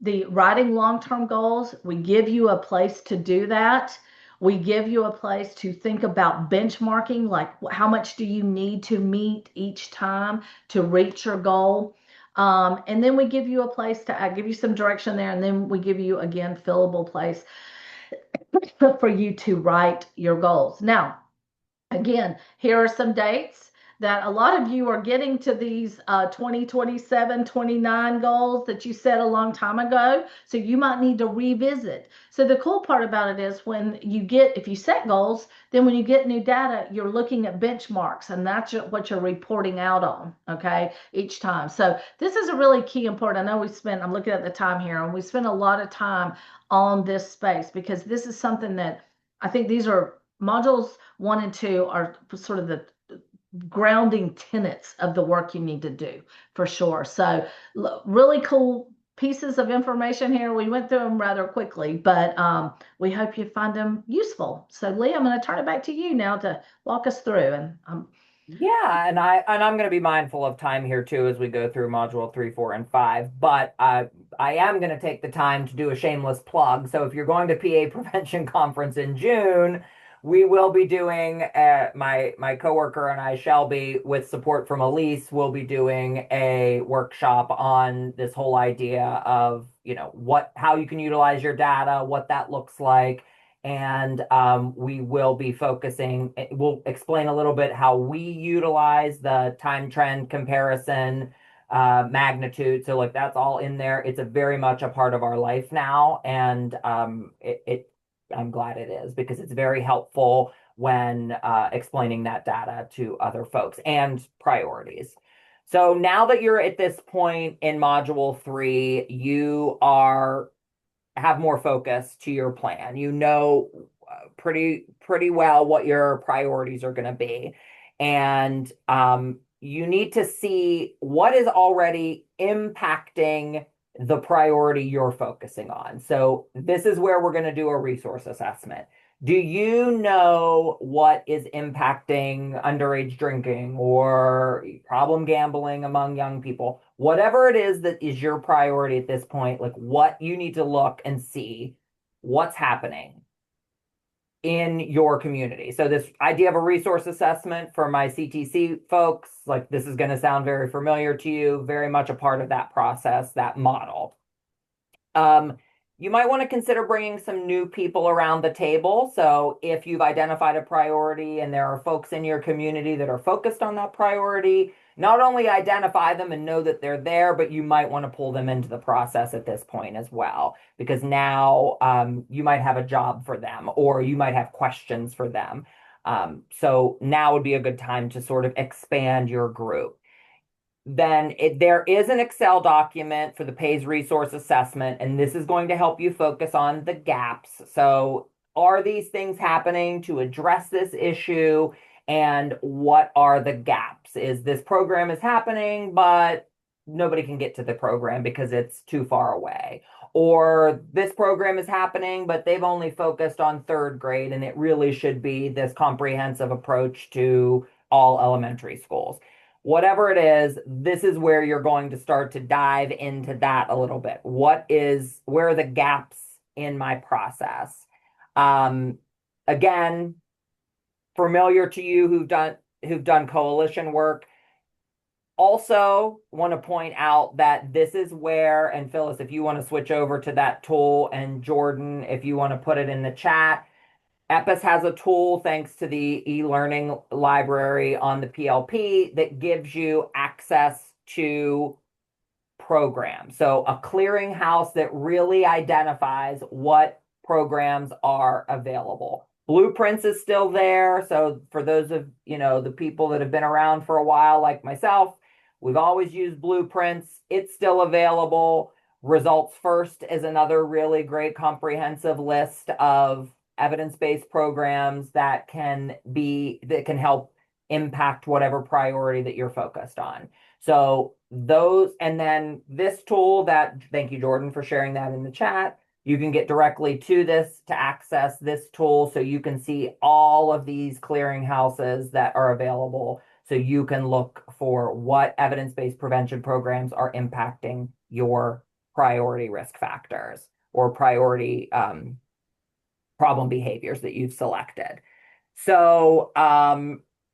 the writing long-term goals. We give you a place to do that. We give you a place to think about benchmarking, like how much do you need to meet each time to reach your goal. And then we give you a place to give you some direction there. And then we give you, again, fillable place for you to write your goals. Now, again, here are some dates that a lot of you are getting to these 2027, 29 goals that you set a long time ago. So you might need to revisit. So the cool part about it is if you set goals, then when you get new data, you're looking at benchmarks, and that's what you're reporting out on, okay, each time. So this is a really key important. I know I'm looking at the time here, and we spend a lot of time on this space because this is something that I think these are modules 1 and 2 are sort of the grounding tenets of the work you need to do for sure. So really cool pieces of information here. We went through them rather quickly, but we hope you find them useful. So Lee, I'm going to turn it back to you now to walk us through. And Yeah, and I'm going to be mindful of time here too as we go through module 3, 4, and 5. But I am going to take the time to do a shameless plug. So if you're going to PA Prevention Conference in June, we will be doing my coworker and I shall be, with support from Elise, will be doing a workshop on this whole idea of how you can utilize your data, what that looks like. And we will be we'll explain a little bit how we utilize the time trend comparison magnitude. So like that's all in there. It's a very much a part of our life now. And I'm glad it is, because it's very helpful when explaining that data to other folks and priorities. So now that you're at this point in module 3, you have more focus to your plan. You know pretty well what your priorities are going to be, and you need to see what is already impacting the priority you're focusing on. So this is where we're going to do a resource assessment. Do you know what is impacting underage drinking or problem gambling among young people? Whatever it is that is your priority at this point, like what you need to look and see what's happening in your community. So this idea of a resource assessment for my CTC folks, like this is going to sound very familiar to you, very much a part of that process, that model. You might want to consider bringing some new people around the table. So if you've identified a priority and there are folks in your community that are focused on that priority, not only identify them and know that they're there, but you might want to pull them into the process at this point as well, because now you might have a job for them or you might have questions for them. So now would be a good time to sort of expand your group. Then there is an Excel document for the PAYS resource assessment, and this is going to help you focus on the gaps. So are these things happening to address this issue? And what are the gaps? Is this program is happening, but nobody can get to the program because it's too far away? Or this program is happening, but they've only focused on third grade, and it really should be this comprehensive approach to all elementary schools. Whatever it is, this is where you're going to start to dive into that a little bit. Where are the gaps in my process? Again, familiar to you who've done coalition work, Also, want to point out that this is where, and Phyllis, if you want to switch over to that tool, and Jordan, if you want to put it in the chat, EPIS has a tool thanks to the e-learning library on the PLP that gives you access to programs. So a clearinghouse that really identifies what programs are available. Blueprints is still there. So for those of, the people that have been around for a while, like myself, we've always used Blueprints. It's still available. Results First is another really great comprehensive list of evidence-based programs that can help impact whatever priority that you're focused on. So those, and then this tool that, thank you, Jordan, for sharing that in the chat. You can get directly to this to access this tool so you can see all of these clearinghouses that are available. So you can look for what evidence-based prevention programs are impacting your priority risk factors or priority problem behaviors that you've selected. So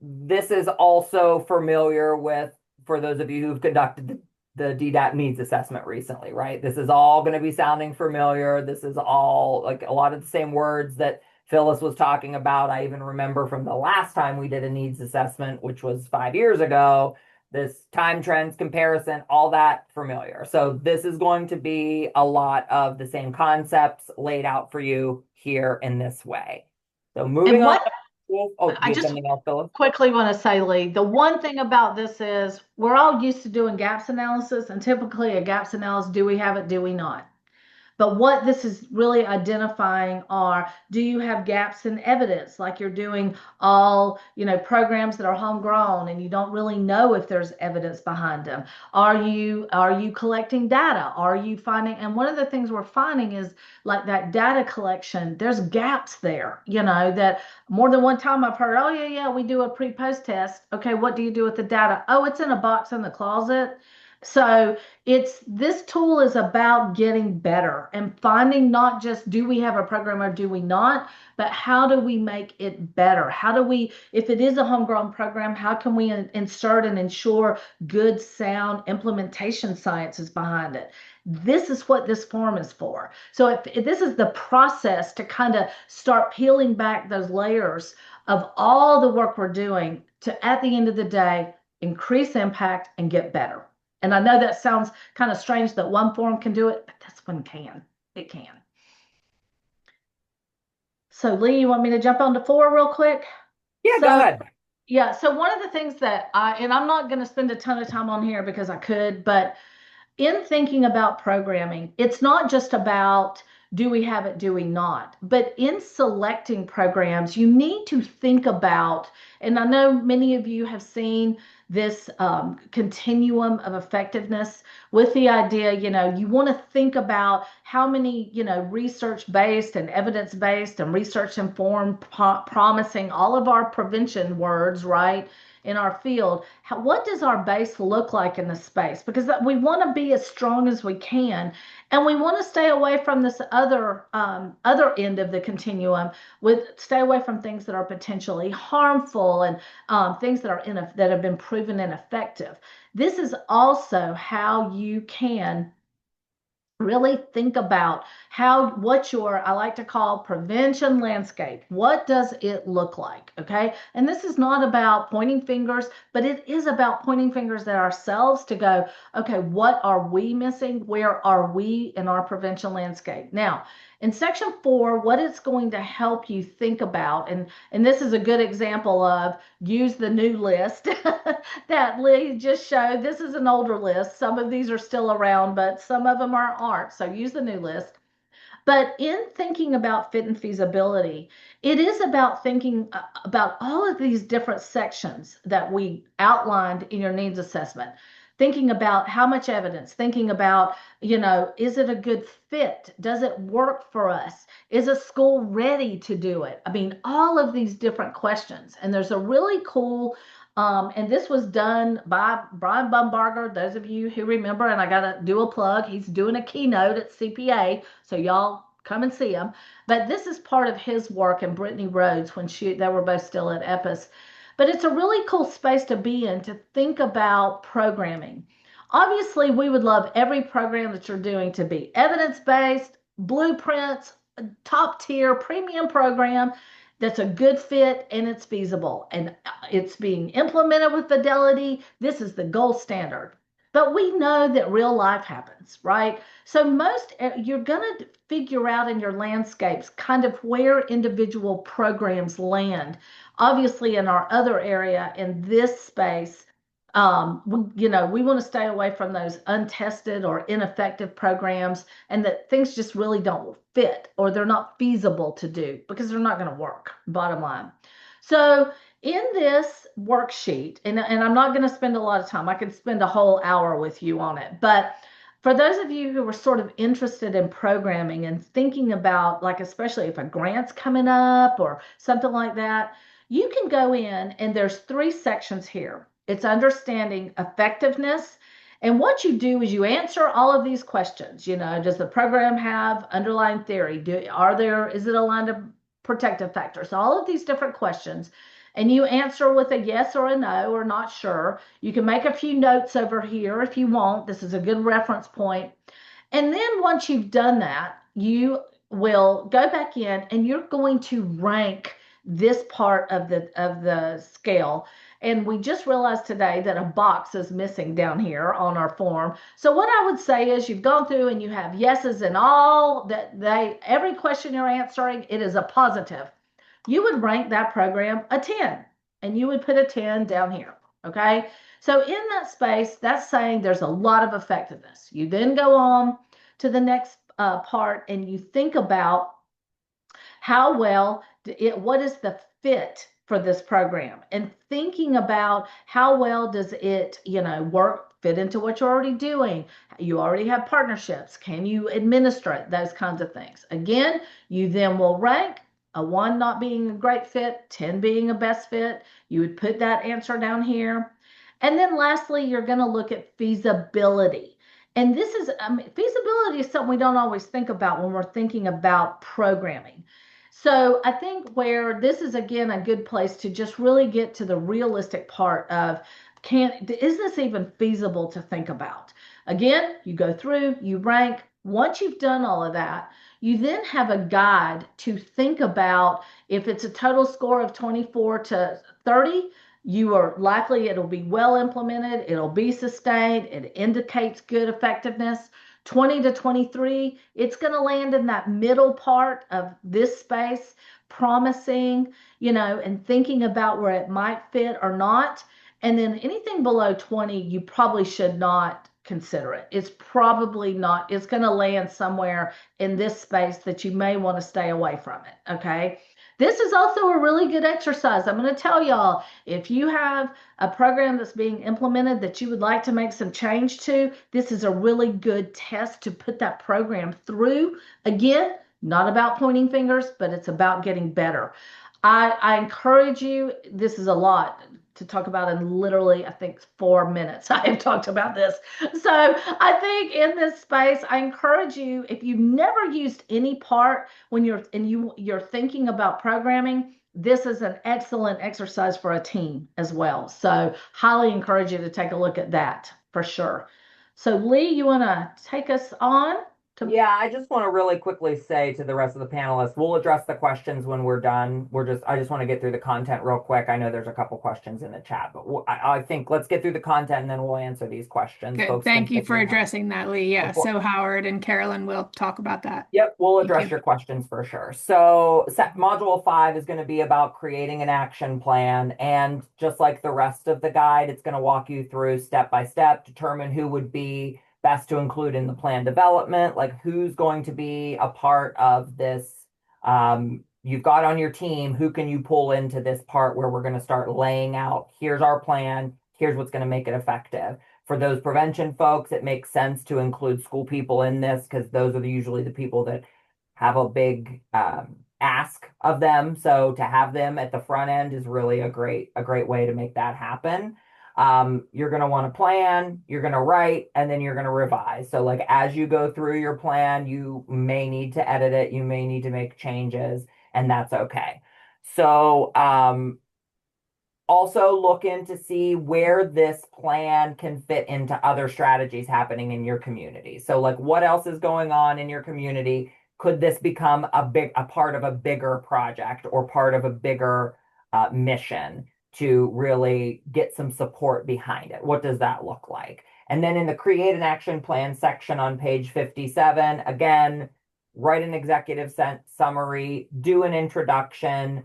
this is also familiar with, for those of you who've conducted the DDAP needs assessment recently, right? This is all going to be sounding familiar. This is all like a lot of the same words that Phyllis was talking about. I even remember from the last time we did a needs assessment, which was 5 years ago, this time trends comparison, all that familiar. So this is going to be a lot of the same concepts laid out for you here in this way. So moving And on. what Oh, do I you have just something else, Phyllis? quickly want to say, Lee, the one thing about this is we're all used to doing gaps analysis, and typically a gaps analysis, do we have it, do we not? But what this is really identifying are, do you have gaps in evidence, like you're doing all, programs that are homegrown and you don't really know if there's evidence behind them? Are you collecting data? Are you finding, and one of the things we're finding is like that data collection, there's gaps there, that more than one time I've heard, oh yeah, we do a pre-post test. Okay, what do you do with the data? Oh, it's in a box in the closet. So this tool is about getting better and finding not just do we have a program or do we not, but how do we make it better? How do we, if it is a homegrown program, how can we insert and ensure good sound implementation sciences behind it? This is what this form is for. So if this is the process to kind of start peeling back those layers of all the work we're doing to, at the end of the day, increase impact and get better. And I know that sounds kind of strange that one form can do it, but this one can. It can. So Lee, you want me to jump on to 4 real quick? Yeah, go So ahead. yeah, so one of the things that and I'm not going to spend a ton of time on here because I could, but in thinking about programming, it's not just about do we have it, do we not? But in selecting programs, you need to think about, and I know many of you have seen this continuum of effectiveness with the idea, you want to think about how many, research-based and evidence-based and research-informed, promising, all of our prevention words, right? In our field, what does our base look like in the space? Because we want to be as strong as we can, and we want to stay away from this other end of the continuum. Stay away from things that are potentially harmful and things that that have been proven ineffective. This is also how you can really think about what I like to call prevention landscape. What does it look like? Okay. And this is not about pointing fingers, but it is about pointing fingers at ourselves to go, okay, what are we missing? Where are we in our prevention landscape? Now, in section 4, what it's going to help you think about, and this is a good example of use the new list that Lee just showed. This is an older list. Some of these are still around, but some of them aren't. So use the new list. But in thinking about fit and feasibility, it is about thinking about all of these different sections that we outlined in your needs assessment. Thinking about how much evidence, thinking about, is it a good fit? Does it work for us? Is a school ready to do it? I mean, all of these different questions. And there's a really cool and this was done by Brian Bumbarger. Those of you who remember, and I got to do a plug, he's doing a keynote at CPA, so y'all come and see him. But this is part of his work, and Brittany Rhodes, when they were both still at EPIS. But it's a really cool space to be in to think about programming. Obviously, we would love every program that you're doing to be evidence-based, blueprints, top tier premium program that's a good fit and it's feasible and it's being implemented with fidelity. This is the gold standard. But we know that real life happens, right? So most you're going to figure out in your landscapes kind of where individual programs land. Obviously, in our other area, in this space, we want to stay away from those untested or ineffective programs and that things just really don't fit or they're not feasible to do because they're not going to work, bottom line. So in this worksheet, and I'm not going to spend a lot of time, I could spend a whole hour with you on it, but for those of you who are sort of interested in programming and thinking about, like, especially if a grant's coming up or something like that, you can go in and there's 3 sections here. It's understanding effectiveness. And what you do is you answer all of these questions. Does the program have underlying theory? Is it aligned to protective factors? All of these different questions. And you answer with a yes or a no or not sure. You can make a few notes over here if you want. This is a good reference point. And then once you've done that, you will go back in and you're going to rank this part of the scale. And we just realized today that a box is missing down here on our form. So what I would say is you've gone through and you have yeses and all that every question you're answering, it is a positive. You would rank that program a 10 and you would put a 10 down here. Okay. So in that space, that's saying there's a lot of effectiveness. You then go on to the next part and you think about what is the fit for this program and thinking about how well does it, fit into what you're already doing. You already have partnerships. Can you administer it? Those kinds of things. Again, you then will rank a 1 not being a great fit, 10 being a best fit. You would put that answer down here. And then lastly, you're going to look at feasibility. And feasibility is something we don't always think about when we're thinking about programming. So I think where this is, again, a good place to just really get to the realistic part of, is this even feasible to think about? Again, you go through, you rank. Once you've done all of that, you then have a guide to think about if it's a total score of 24 to 30, you are likely it'll be well implemented, it'll be sustained, it indicates good effectiveness. 20 to 23, it's going to land in that middle part of this space, promising, and thinking about where it might fit or not. And then anything below 20, you probably should not consider it. It's probably not, it's going to land somewhere in this space that you may want to stay away from it. Okay. This is also a really good exercise. I'm going to tell y'all, if you have a program that's being implemented that you would like to make some change to, this is a really good test to put that program through. Again, not about pointing fingers, but it's about getting better. I encourage you, this is a lot to talk about in literally, I think, 4 minutes. I have talked about this. So I think in this space, I encourage you, if you've never used any part when you're thinking about programming, this is an excellent exercise for a team as well. So highly encourage you to take a look at that for sure. So Lee, you want to take us on? Yeah, I just want to really quickly say to the rest of the panelists, we'll address the questions when we're done. I just want to get through the content real quick. I know there's a couple questions in the chat, but I think let's get through the content and then we'll answer these questions. Good. Folks Thank can you for figure it out. addressing that, Lee. Yeah, Before- so Howard and Carolyn will talk about that. Yep, we'll Thank address you. your questions for sure. So module 5 is going to be about creating an action plan. And just like the rest of the guide, it's going to walk you through step by step, determine who would be best to include in the plan development, like who's going to be a part of this. You've got on your team, who can you pull into this part where we're going to start laying out, here's our plan, here's what's going to make it effective. For those prevention folks, it makes sense to include school people in this because those are usually the people that have a big ask of them. So to have them at the front end is really a great way to make that happen. You're going to want to plan, you're going to write, and then you're going to revise. So like as you go through your plan, you may need to edit it, you may need to make changes, and that's okay. So Also look in to see where this plan can fit into other strategies happening in your community. So like what else is going on in your community? Could this become a part of a bigger project or part of a bigger mission to really get some support behind it? What does that look like? And then in the create an action plan section on page 57, again, write an executive summary, do an introduction,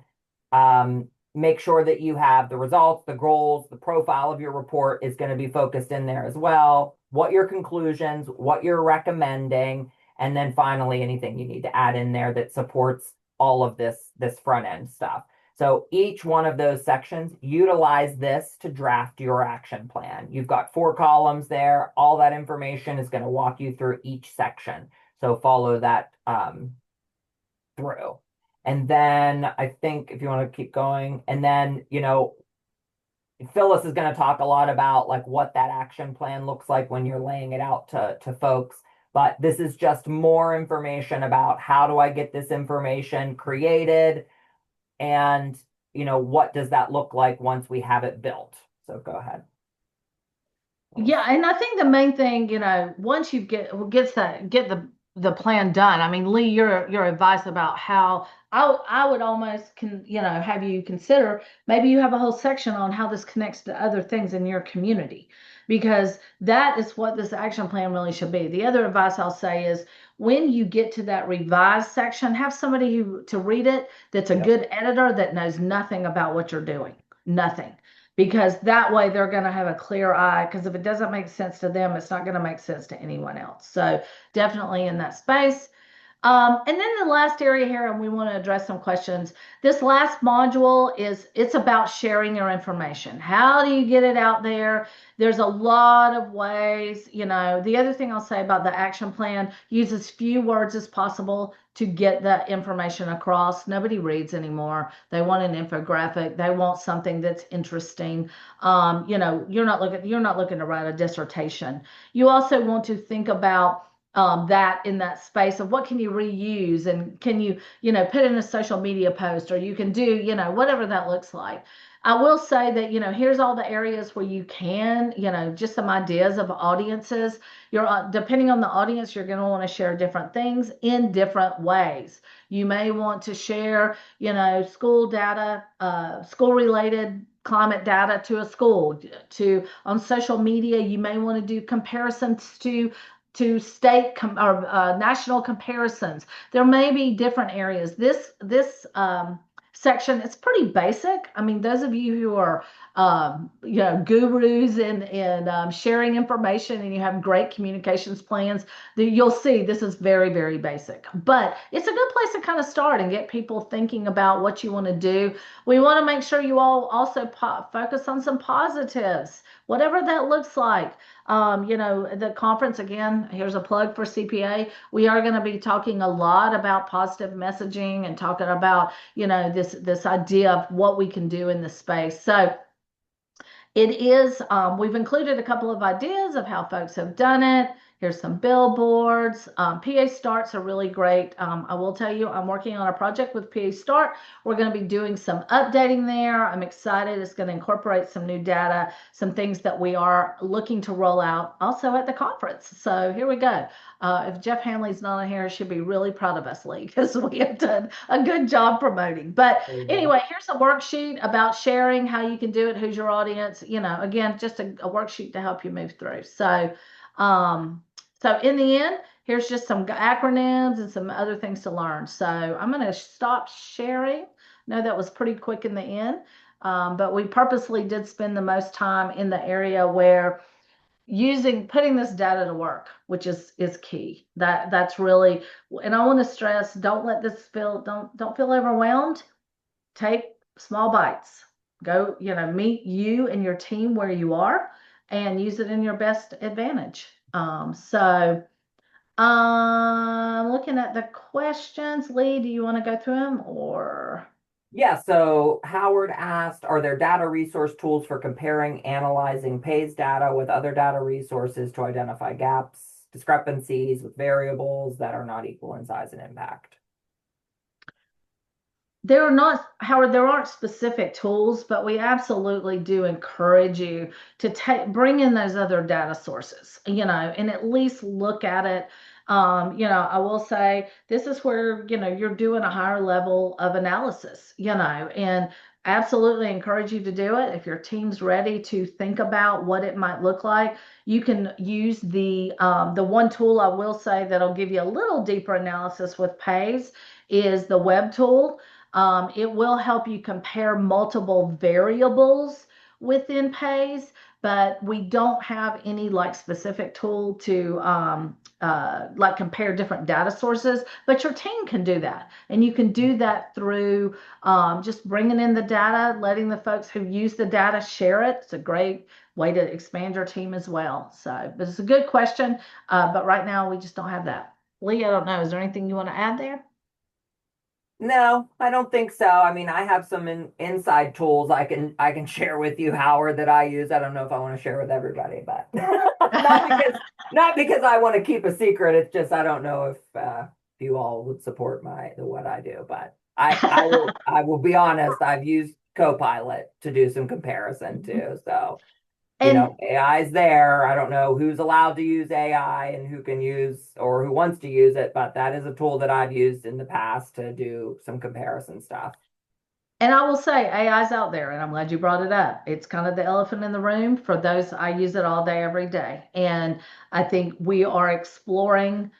make sure that you have the results, the goals, the profile of your report is going to be focused in there as well. What your conclusions, what you're recommending, and then finally anything you need to add in there that supports all of this front end stuff. So each one of those sections, utilize this to draft your action plan. You've got 4 columns there. All that information is going to walk you through each section. So follow that through. And then I think if you want to keep going, and then, Phyllis is going to talk a lot about like what that action plan looks like when you're laying it out to folks. But this is just more information about how do I get this information created and, what does that look like once we have it built? So go ahead. Yeah, and I think the main thing, once you get the plan done. I mean, Lee, your advice about how I would almost have you consider maybe you have a whole section on how this connects to other things in your community, because that is what this action plan really should be. The other advice I'll say is when you get to that revised section, have somebody to read it that's a Yep. good editor that knows nothing about what you're doing, nothing, because that way they're going to have a clear eye, because if it doesn't make sense to them, it's not going to make sense to anyone else. So definitely in that space. And then the last area here, and we want to address some questions. This last module it's about sharing your information. How do you get it out there? There's a lot of ways. The other thing I'll say about the action plan, use as few words as possible to get the information across. Nobody reads anymore. They want an infographic. They want something that's interesting. You're not looking to write a dissertation. You also want to think about that in that space of what can you reuse, and can you put in a social media post, or you can do whatever that looks like. I will say that here's all the areas where you can just some ideas of audiences. You're depending on the audience, you're going to want to share different things in different ways. You may want to share school data, school related climate data to a school. On social media, you may want to do comparisons to state or national comparisons. There may be different areas. This section, it's pretty basic. I mean, those of you who are gurus in sharing information, and you have great communications plans, you'll see this is very, very basic. But it's a good place to kind of start and get people thinking about what you want to do. We want to make sure you all also focus on some positives, whatever that looks like. The conference, again, here's a plug for CPA. We are going to be talking a lot about positive messaging and talking about, this idea of what we can do in this space. So it is, we've included a couple of ideas of how folks have done it. Here's some billboards. PA Starts are really great. I will tell you, I'm working on a project with PA Start. We're going to be doing some updating there. I'm excited. It's going to incorporate some new data, some things that we are looking to roll out also at the conference. So here we go. If Jeff Hanley's not on here, she'll be really proud of us, Lee, because we have done a good job promoting. But anyway, here's a worksheet about sharing, how you can do it, who's your audience. Again, just a worksheet to help you move through. So in the end, here's just some acronyms and some other things to learn. So I'm going to stop sharing. I know that was pretty quick in the end, but we purposely did spend the most time in the area where putting this data to work, which is key. That's really, and I want to stress, don't let this don't feel overwhelmed. Take small bites. Go, meet you and your team where you are and use it in your best advantage. Looking at the questions. Lee, do you want to go through them, or? Yeah, so Howard asked, are there data resource tools for comparing, analyzing PAYS data with other data resources to identify gaps, discrepancies with variables that are not equal in size and impact? There are not, Howard, there aren't specific tools, but we absolutely do encourage you to bring in those other data sources, and at least look at it. I will say this is where, you're doing a higher level of analysis, and absolutely encourage you to do it. If your team's ready to think about what it might look like, you can use the one tool I will say that'll give you a little deeper analysis with pays is the web tool. It will help you compare multiple variables within pays, but we don't have any like specific tool to like compare different data sources. But your team can do that, and you can do that through just bringing in the data, letting the folks who use the data share it. It's a great way to expand your team as well. So, but it's a good question. But right now we just don't have that. Lee, I don't know. Is there anything you want to add there? No, I don't think so. I mean, I have some inside tools I can share with you, Howard, that I use. I don't know if I want to share with everybody, but not because I want to keep a secret. It's just I don't know if you all would support what I do. But I will be honest. I've used Copilot to do some comparison too. So And AI is there. I don't know who's allowed to use AI and who can use or who wants to use it, but that is a tool that I've used in the past to do some comparison stuff. And I will say AI's out there, and I'm glad you brought it up. It's kind of the elephant in the room for those. I use it all day, every day. And I think we are exploring,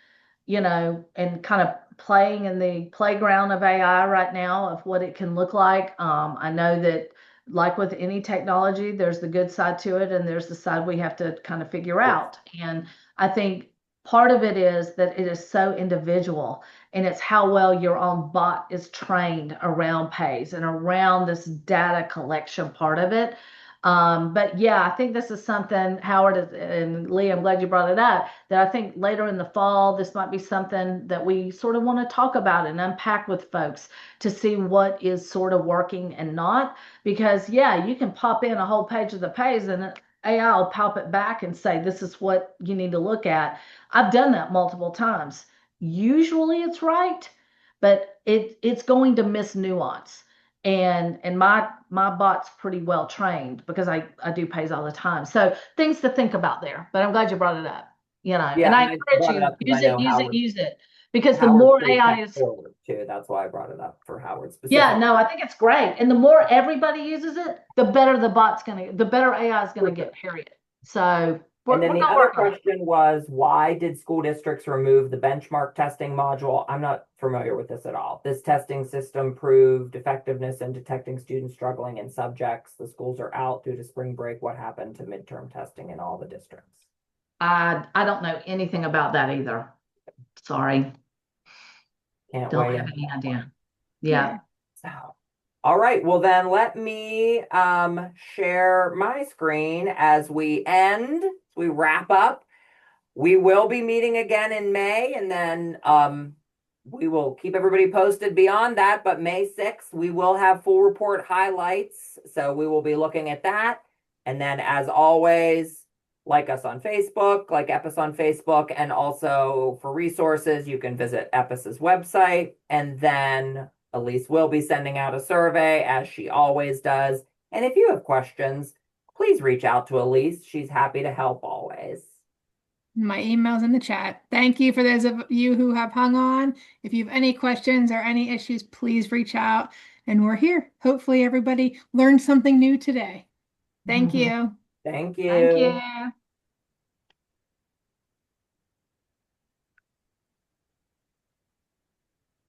and kind of playing in the playground of AI right now of what it can look like. I know that, like with any technology, there's the good side to it, and there's the side we have to kind of figure Yes. out. And I think part of it is that it is so individual, and it's how well your own bot is trained around pays and around this data collection part of it. But yeah, I think this is something, Howard and Lee, I'm glad you brought it up, that I think later in the fall, this might be something that we sort of want to talk about and unpack with folks to see what is sort of working and not. Because yeah, you can pop in a whole page of the pays and AI will pop it back and say, this is what you need to look at. I've done that multiple times. Usually it's right, but it's going to miss nuance. And my bot's pretty well trained because I do pays all the time. So things to think about there. But I'm glad you brought it up. And Yeah, I and I encourage brought it you, up because I use it, know use it, Howard use it. Because the Howard's more pretty AI tech is, forward too. That's why I brought it up for Howard yeah, specifically. no, I think it's great. And the more everybody uses it, the better the better AI is gonna For sure. get, period. So And we're then the gonna other work on it. question was, why did school districts remove the benchmark testing module? I'm not familiar with this at all. This testing system proved effectiveness in detecting students struggling in subjects. The schools are out due to spring break. What happened to midterm testing in all the districts? I don't know anything about that either. Sorry. Can't Don't weigh in have on any that one. idea. Yeah. So, all right. Well, then let me share my screen as we wrap up. We will be meeting again in May, and then we will keep everybody posted beyond that. But May 6th, we will have full report highlights. So we will be looking at that. And then, as always, like us on Facebook, like Epis on Facebook, and also for resources, you can visit Epis's website. And then Elise will be sending out a survey, as she always does. And if you have questions, please reach out to Elise. She's happy to help always. My email's in the chat. Thank you for those of you who have hung on. If you have any questions or any issues, please reach out. And we're here. Hopefully, everybody learned something new today. Thank you. Thank Thank you. you.